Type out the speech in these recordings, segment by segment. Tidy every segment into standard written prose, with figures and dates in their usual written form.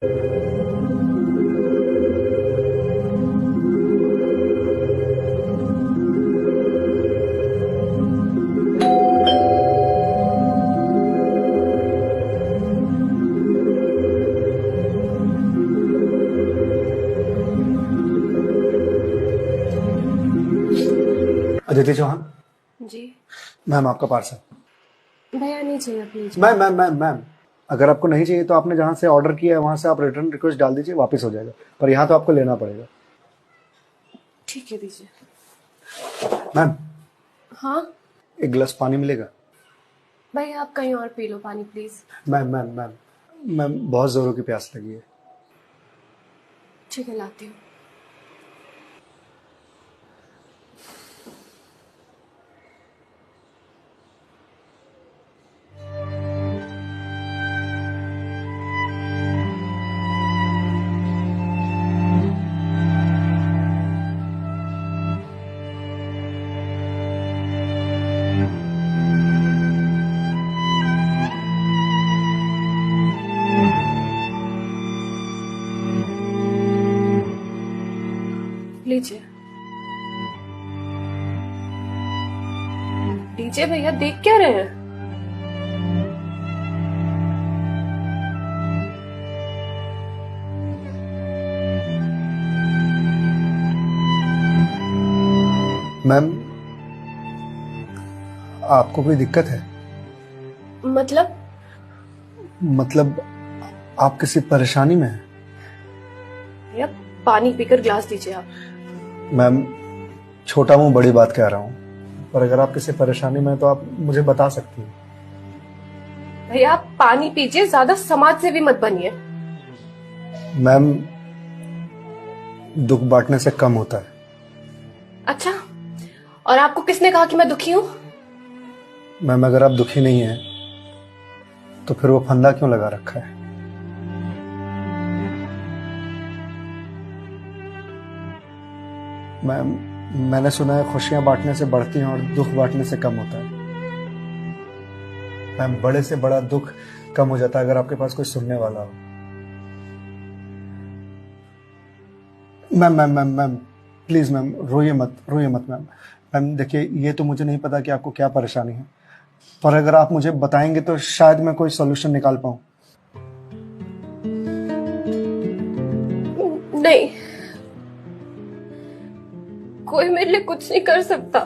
अदिति चौहान। जी ma'am आपका parcel. भैया नहीं चाहिए प्लीज। मैम अगर आपको नहीं चाहिए तो आपने जहाँ से ऑर्डर किया है वहाँ से आप रिटर्न रिक्वेस्ट डाल दीजिए, वापस हो जाएगा, पर यहाँ तो आपको लेना पड़ेगा। ठीक है दीजिए। मैम हाँ एक गिलास पानी मिलेगा? भैया आप कहीं और पी लो पानी प्लीज। मैम बहुत जोरों की प्यास लगी है। ठीक है लाती हूँ। लीजिए लीजिए भैया, देख क्या रहे हैं? मैम आपको कोई दिक्कत है? मतलब आप किसी परेशानी में हैं? भैया पानी पीकर ग्लास दीजिए आप। मैम छोटा मुंह बड़ी बात कह रहा हूँ, पर अगर आप किसी परेशानी में हैं तो आप मुझे बता सकती हैं। भैया आप पानी पीजिए, ज्यादा समाज से भी मत बनिए। मैम दुख बांटने से कम होता है। अच्छा, और आपको किसने कहा कि मैं दुखी हूँ? मैम अगर आप दुखी नहीं हैं तो फिर वो फंदा क्यों लगा रखा है? मैम मैंने सुना है खुशियां बांटने से बढ़ती हैं और दुख बांटने से कम होता है। मैम बड़े से बड़ा दुख कम हो जाता है अगर आपके पास कोई सुनने वाला हो। मैम प्लीज मैम रोइए मत मैम देखिए, ये तो मुझे नहीं पता कि आपको क्या परेशानी है, पर अगर आप मुझे बताएंगे तो शायद मैं कोई सॉल्यूशन निकाल पाऊं। नहीं, कोई मेरे लिए कुछ नहीं कर सकता।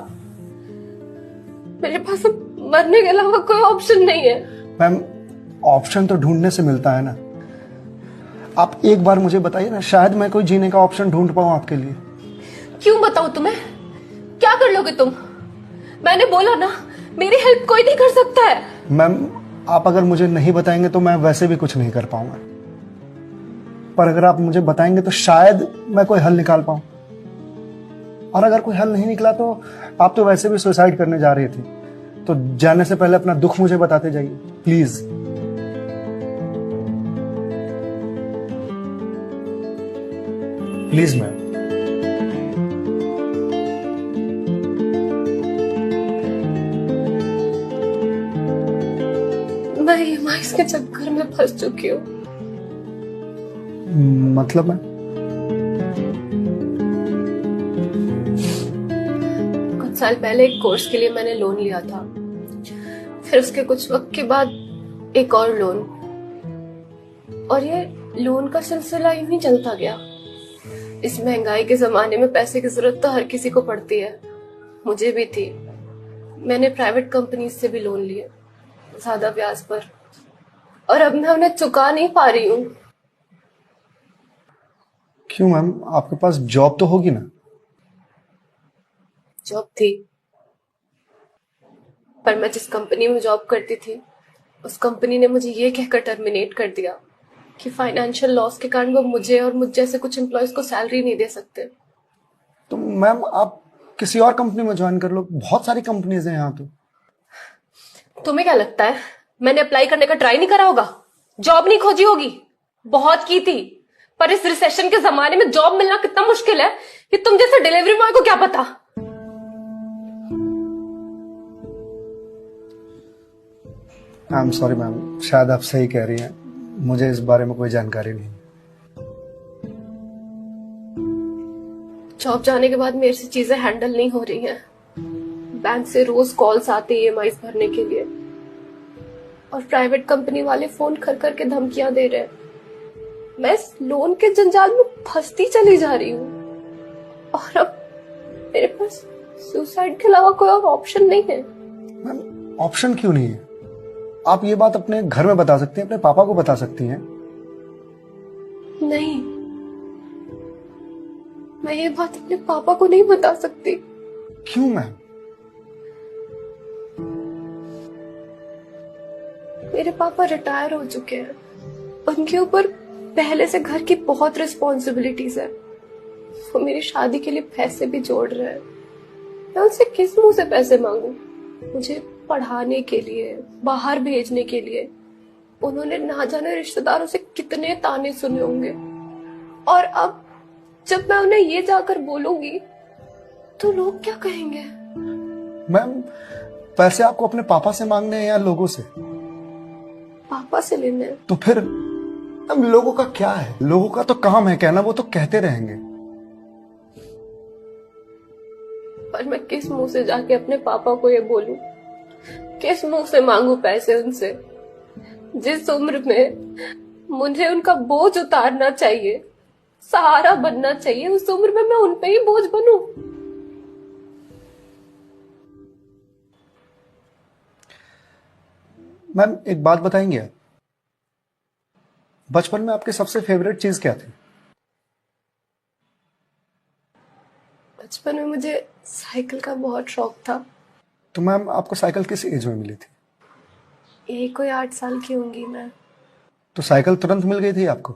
मेरे पास अब मरने के अलावा कोई ऑप्शन नहीं है। मैम ऑप्शन तो ढूंढने से मिलता है ना। आप एक बार मुझे बताइए ना, शायद मैं कोई जीने का ऑप्शन ढूंढ पाऊं आपके लिए। क्यों बताऊं तुम्हें? क्या कर लोगे तुम? मैंने बोला ना, मेरी हेल्प कोई नहीं कर सकता है। मैम आप अगर मुझे नहीं बताएंगे तो मैं वैसे भी कुछ नहीं कर पाऊंगा, पर अगर आप मुझे बताएंगे तो शायद मैं कोई हल निकाल पाऊं। और अगर कोई हल नहीं निकला तो आप तो वैसे भी सुसाइड करने जा रही थी, तो जाने से पहले अपना दुख मुझे बताते जाइए प्लीज। Please ma'am. मैं ईएमआईज़ के चक्कर में फंस चुकी हूँ। मतलब मैं कुछ साल पहले एक कोर्स के लिए मैंने लोन लिया था, फिर उसके कुछ वक्त के बाद एक और लोन, और ये लोन का सिलसिला यूं ही चलता गया। इस महंगाई के जमाने में पैसे की जरूरत तो हर किसी को पड़ती है, मुझे भी थी। मैंने प्राइवेट कंपनी से भी लोन लिए, ज्यादा ब्याज पर, और अब मैं उन्हें चुका नहीं पा रही हूँ। क्यों मैम, आपके पास जॉब तो होगी ना? जॉब थी, पर मैं जिस कंपनी में जॉब करती थी उस कंपनी ने मुझे ये कहकर टर्मिनेट कर दिया कि फाइनेंशियल लॉस के कारण वो मुझे और मुझ जैसे कुछ एम्प्लॉयज को सैलरी नहीं दे सकते। तो मैम आप किसी और कंपनी में ज्वाइन कर लो, बहुत सारी कंपनीज हैं यहाँ तो। तुम्हें क्या लगता है मैंने अप्लाई करने का ट्राई नहीं करा होगा? जॉब नहीं खोजी होगी? बहुत की थी, पर इस रिसेशन के जमाने में जॉब मिलना कितना मुश्किल है कि तुम जैसे डिलीवरी बॉय को क्या पता। आई एम सॉरी मैम, शायद आप सही कह रही हैं, मुझे इस बारे में कोई जानकारी नहीं है। जॉब जाने के बाद मेरे से चीजें हैंडल नहीं हो रही हैं। बैंक से रोज कॉल्स आते ईएमआईज भरने के लिए, और प्राइवेट कंपनी वाले फोन कर कर के धमकियां दे रहे हैं। मैं इस लोन के जंजाल में फंसती चली जा रही हूँ, और अब मेरे पास सुसाइड के अलावा कोई और ऑप्शन नहीं है। मैम, ऑप्शन क्यों नहीं है? आप ये बात अपने घर में बता सकती हैं, अपने पापा को बता सकती हैं। नहीं, मैं ये बात अपने पापा को नहीं बता सकती। क्यों मैम? मेरे पापा रिटायर हो चुके हैं, उनके ऊपर पहले से घर की बहुत रिस्पॉन्सिबिलिटीज है। वो मेरी शादी के लिए पैसे भी जोड़ रहे हैं। मैं उनसे किस मुंह से पैसे मांगू? मुझे पढ़ाने के लिए, बाहर भेजने के लिए उन्होंने ना जाने रिश्तेदारों से कितने ताने सुने होंगे, और अब जब मैं उन्हें ये जाकर बोलूंगी तो लोग क्या कहेंगे? मैम, पैसे आपको अपने पापा से मांगने हैं या लोगों से? पापा से लेने हैं। तो फिर अब लोगों का क्या है? लोगों का तो काम है कहना, वो तो कहते रहेंगे। पर मैं किस मुंह से जाके अपने पापा को ये बोलूं? किस मुंह से मांगू पैसे उनसे? जिस उम्र में मुझे उनका बोझ उतारना चाहिए, सहारा बनना चाहिए, उस उम्र में मैं उन पे ही बोझ बनूं? मैम, एक बात बताएंगे आप? बचपन में आपकी सबसे फेवरेट चीज क्या थी? बचपन में मुझे साइकिल का बहुत शौक था। तो मैम, आपको साइकिल किस एज में मिली थी? यही कोई 8 साल की होंगी मैं। तो साइकिल तुरंत मिल गई थी आपको?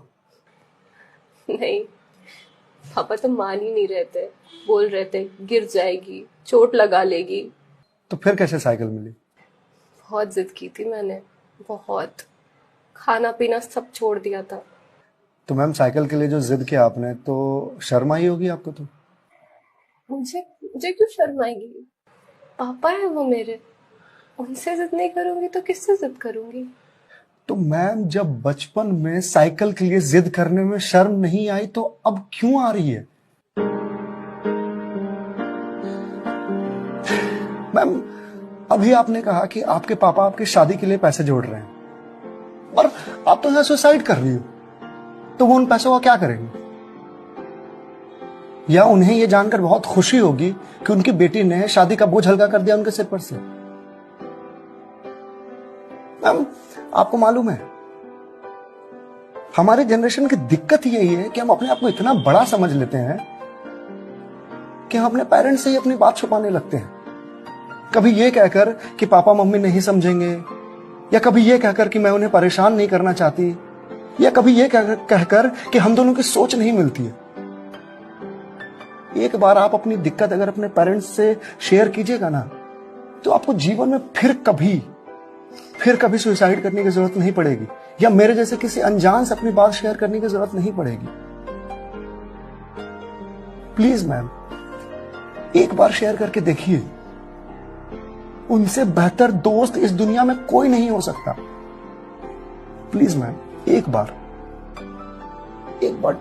नहीं, पापा तो मान ही नहीं रहते, बोल रहे थे गिर जाएगी, चोट लगा लेगी। तो फिर कैसे साइकिल मिली? बहुत जिद की थी मैंने, बहुत। खाना पीना सब छोड़ दिया था। तो मैम, साइकिल के लिए जो जिद किया आपने, तो शर्म आई होगी आपको? तो मुझे मुझे क्यों शर्म आएगी? पापा है वो मेरे, उनसे जिद नहीं करूंगी तो किससे जिद करूंगी? तो मैम, जब बचपन में साइकिल के लिए जिद करने में शर्म नहीं आई, तो अब क्यों आ रही है? मैम, अभी आपने कहा कि आपके पापा आपकी शादी के लिए पैसे जोड़ रहे हैं, और आप तो यहां सुसाइड कर रही हो। तो वो उन पैसों का क्या करेंगे? या उन्हें यह जानकर बहुत खुशी होगी कि उनकी बेटी ने शादी का बोझ हल्का कर दिया उनके सिर पर से। मैम, आपको मालूम है, हमारे जनरेशन की दिक्कत यही है कि हम अपने आप को इतना बड़ा समझ लेते हैं कि हम अपने पेरेंट्स से ही अपनी बात छुपाने लगते हैं। कभी ये कहकर कि पापा मम्मी नहीं समझेंगे, या कभी ये कहकर कि मैं उन्हें परेशान नहीं करना चाहती, या कभी ये कहकर कि हम दोनों की सोच नहीं मिलती है। एक बार आप अपनी दिक्कत अगर अपने पेरेंट्स से शेयर कीजिएगा ना, तो आपको जीवन में फिर कभी सुसाइड करने की जरूरत नहीं पड़ेगी, या मेरे जैसे किसी अनजान से अपनी बात शेयर करने की जरूरत नहीं पड़ेगी। प्लीज मैम, एक बार शेयर करके देखिए। उनसे बेहतर दोस्त इस दुनिया में कोई नहीं हो सकता। प्लीज मैम, एक बार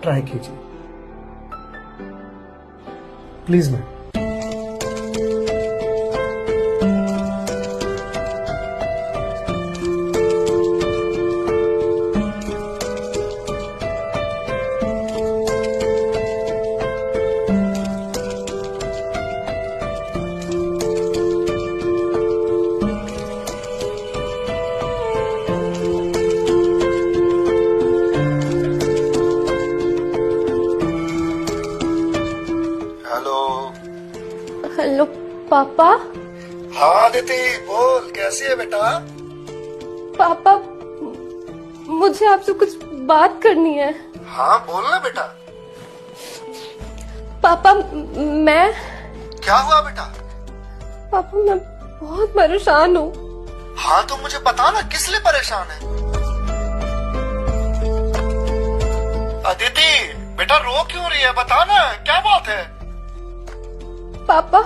ट्राई कीजिए, प्लीज मैम। हेलो पापा। हाँ दीदी, बोल, कैसी है बेटा? पापा, मुझे आपसे कुछ बात करनी है। हाँ बोल ना बेटा। पापा, मैं क्या हुआ बेटा? पापा, मैं बहुत परेशान हूँ। हाँ तो मुझे बता ना, किस लिए परेशान है? अदिति बेटा, रो क्यों रही है? बता ना, क्या बात है? पापा,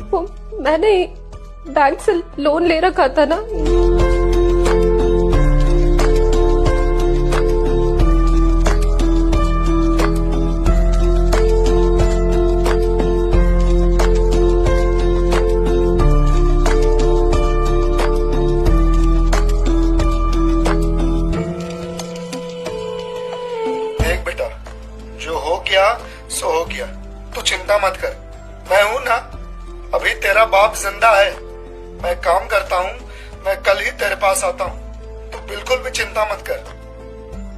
वो मैंने बैंक से लोन ले रखा था ना, हो गया सो हो गया, तू चिंता मत कर, मैं हूं ना, अभी तेरा बाप जिंदा है, मैं काम करता हूँ, मैं कल ही तेरे पास आता हूँ, तू बिल्कुल भी चिंता मत कर।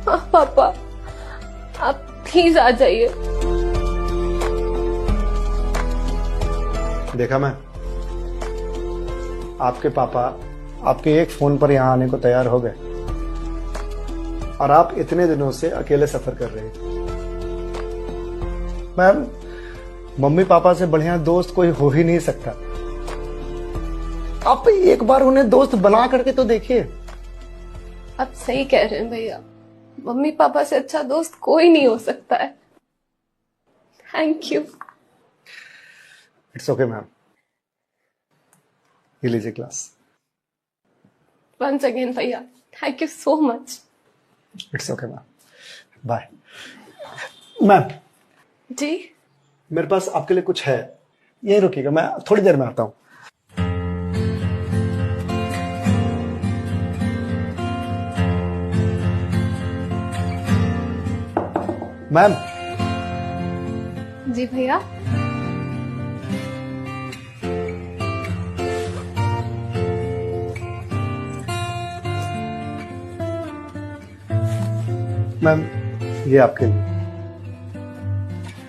हाँ पापा, आप प्लीज आ जाइए। देखा मैं, आपके पापा आपके एक फोन पर यहां आने को तैयार हो गए और आप इतने दिनों से अकेले सफर कर रहे थे। मैम, मम्मी पापा से बढ़िया दोस्त कोई हो ही नहीं सकता। आप एक बार उन्हें दोस्त बना करके तो देखिए। आप सही कह रहे हैं भैया, मम्मी पापा से अच्छा दोस्त कोई नहीं हो सकता है। Thank you. It's okay ma'am, ये लीजिए क्लास। वंस अगेन भैया, thank you so much. It's okay ma'am, bye. Ma'am ji? मेरे पास आपके लिए कुछ है, यही रुकिएगा, मैं थोड़ी देर में आता हूं। मैम। जी भैया। मैम, ये आपके लिए।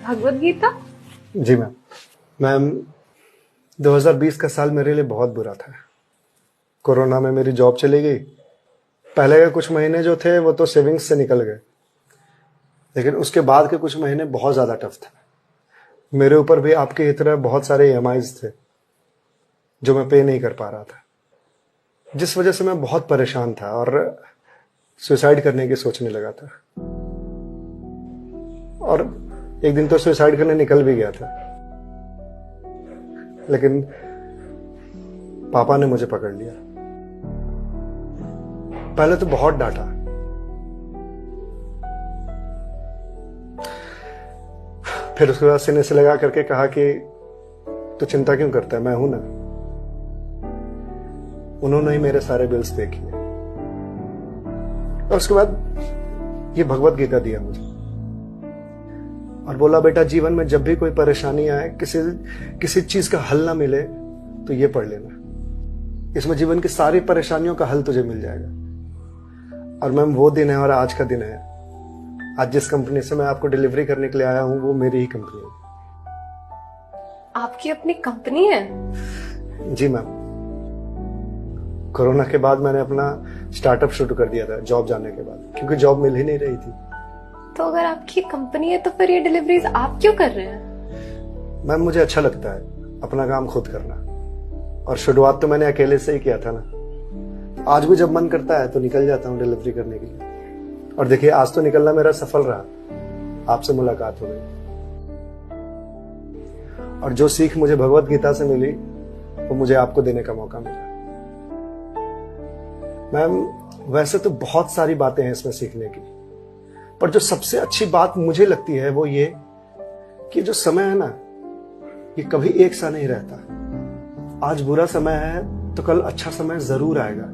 भगवत गीता? जी मैम। मैम, 2020 का साल मेरे लिए बहुत बुरा था। कोरोना में मेरी जॉब चली गई। पहले के कुछ महीने जो थे वो तो सेविंग्स से निकल गए, लेकिन उसके बाद के कुछ महीने बहुत ज्यादा टफ थे। मेरे ऊपर भी आपके ही तरह बहुत सारे EMIs थे जो मैं पे नहीं कर पा रहा था, जिस वजह से मैं बहुत परेशान था और सुसाइड करने की सोचने लगा था। और एक दिन तो सुसाइड करने निकल भी गया था, लेकिन पापा ने मुझे पकड़ लिया। पहले तो बहुत डांटा, फिर उसके बाद सीने से लगा करके कहा कि तू चिंता क्यों करता है, मैं हूं ना। उन्होंने ही मेरे सारे बिल्स पे किए और उसके बाद ये भगवत गीता दिया मुझे और बोला, बेटा जीवन में जब भी कोई परेशानी आए, किसी चीज का हल ना मिले तो ये पढ़ लेना, इसमें जीवन की सारी परेशानियों का हल तुझे मिल जाएगा। और मैम, वो दिन है और आज का दिन है। आज जिस कंपनी से मैं आपको डिलीवरी करने के लिए आया हूं वो मेरी ही कंपनी है। आपकी अपनी कंपनी है? जी मैम। कोरोना के बाद मैंने अपना स्टार्टअप शुरू कर दिया था जॉब जाने के बाद, क्योंकि जॉब मिल ही नहीं रही थी। तो अगर आपकी कंपनी है तो फिर ये डिलीवरीज आप क्यों कर रहे हैं? मैम, मुझे अच्छा लगता है अपना काम खुद करना, और शुरुआत तो मैंने अकेले से ही किया था ना। आज भी जब मन करता है तो निकल जाता हूँ डिलीवरी करने के लिए। और देखिए, आज तो निकलना मेरा सफल रहा, आपसे मुलाकात हो गई। और जो सीख मुझे भगवत गीता से मिली वो मुझे आपको देने का मौका मिला। मैम, वैसे तो बहुत सारी बातें हैं इसमें सीखने की, पर जो सबसे अच्छी बात मुझे लगती है वो ये कि जो समय है ना, ये कभी एक सा नहीं रहता। आज बुरा समय है तो कल अच्छा समय जरूर आएगा।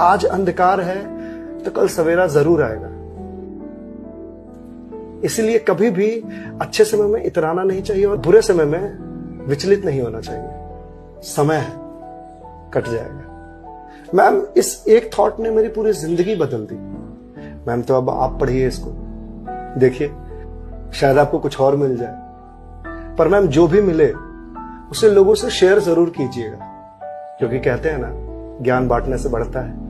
आज अंधकार है तो कल सवेरा जरूर आएगा। इसलिए कभी भी अच्छे समय में इतराना नहीं चाहिए और बुरे समय में विचलित नहीं होना चाहिए। समय है, कट जाएगा। मैम, इस एक थॉट ने मेरी पूरी जिंदगी बदल दी। मैम, तो अब आप पढ़िए इसको, देखिए शायद आपको कुछ और मिल जाए। पर मैम, जो भी मिले उसे लोगों से शेयर जरूर कीजिएगा, क्योंकि कहते हैं ना, ज्ञान बांटने से बढ़ता है।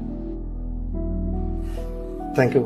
Thank you.